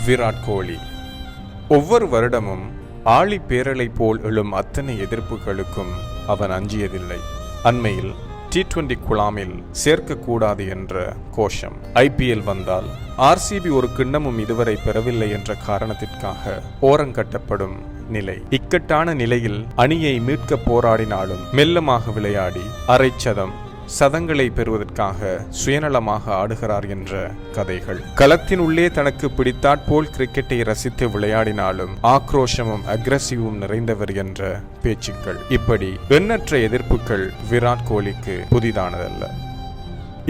விராட் கோலி. ஒவ்வொரு வருடமும் ஆழி பேரலை போல் எழும் அத்தனை எதிர்ப்புகளுக்கும் அவன் அஞ்சியதில்லை. அண்மையில் T20 குழாமில் சேர்க்கக்கூடாது என்ற கோஷம். IPL வந்தால் RCB ஒரு கிண்ணமும் இதுவரை பெறவில்லை என்ற காரணத்திற்காக ஓரங்கட்டப்படும் நிலை. இக்கட்டான நிலையில் அணியை மீட்க போராடினாலும் மெல்லமாக விளையாடி அரைச்சதம் சதங்களை பெறுவதற்காக சுயநலமாக ஆடுகிறார் என்ற கதைகள். களத்தின் உள்ளே தனக்கு பிடித்தாற்போல் கிரிக்கெட்டை ரசித்து விளையாடினாலும் ஆக்ரோஷமும் அக்ரஸிவும் நிறைந்தவர் என்ற பேச்சுக்கள். இப்படி எண்ணற்ற எதிர்ப்புகள் விராட் கோலிக்கு புதிதானதல்ல.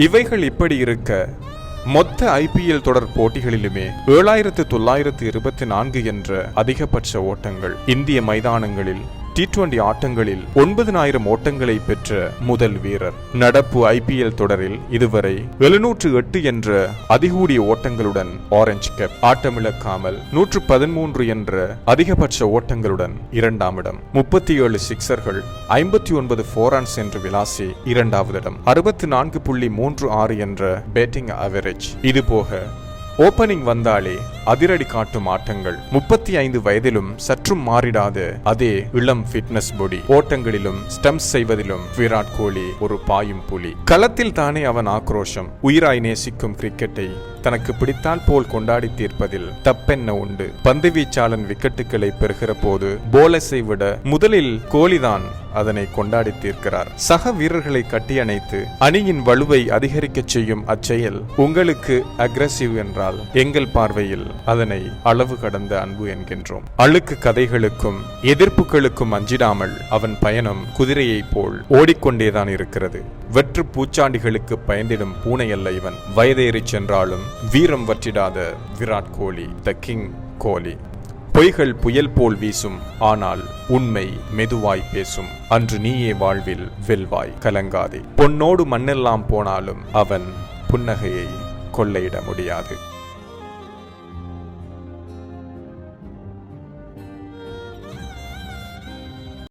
இவைகள் இப்படி இருக்க மொத்த IPL தொடர் போட்டிகளிலுமே 7924 என்ற அதிகபட்ச ஓட்டங்கள், இந்திய மைதானங்களில் T20 ஆட்டங்களில் 9000 ஓட்டங்களை பெற்ற முதல் வீரர். நடப்பு IPL தொடரில் இதுவரை 708 என்ற அதிகூடிய ஓட்டங்களுடன் ஆரஞ்சு கேப். ஆட்டமிழக்காமல் 113 என்ற அதிகபட்ச ஓட்டங்களுடன் இரண்டாம் இடம். 37 சிக்சர்கள், 59 4 என்று விளாசி இரண்டாவது இடம். 64.36 என்ற பேட்டிங் ஆவரேஜ். இதுபோக ஓபனிங் வந்தாலே அதிரடி காட்டும் ஆட்டங்கள். 35 வயதிலும் சற்றும் மாறிடாத அதே இளம் ஃபிட்னஸ் பொடி. ஓட்டங்களிலும் ஸ்டம்ப்ஸ் செய்வதிலும் விராட் கோலி ஒரு பாயும் புலி. களத்தில் தானே அவன் ஆக்ரோஷம். உயிராய் நேசிக்கும் கிரிக்கெட்டை தனக்கு பிடித்தால் போல் கொண்டாடி தீர்ப்பதில் தப்பென்ன உண்டு? பந்து வீச்சாளன் விக்கெட்டுகளை பெறுகிற போது போலஸை விட முதலில் கோலிதான் அதனை கொண்டாடி தீர்க்கிறார். சக வீரர்களை கட்டியணைத்து அணியின் வலுவை அதிகரிக்க செய்யும் அச்செயல் உங்களுக்கு அக்ரஸிவ் என்றால் எங்கள் பார்வையில் அதனை அளவு கடந்த அன்பு என்கின்றோம். அழுக்கு கதைகளுக்கும் எதிர்ப்புகளுக்கும் அஞ்சிடாமல் அவன் பயணம் குதிரையை போல் ஓடிக்கொண்டேதான் இருக்கிறது. வெற்று பூச்சாண்டிகளுக்கு பயந்திடும் பூனை அல்ல இவன். வயதேறி சென்றாலும் வீரம் வற்றிடாத விராட் கோலி, த கிங் கோலி. பொய்கள் புயல் போல் வீசும், ஆனால் உண்மை மெதுவாய் பேசும். அன்று நீயே வாழ்வில் வெல்வாய், கலங்காதே. பொன்னோடு மண்ணெல்லாம் போனாலும் அவன் புன்னகையை கொள்ளையிட முடியாது.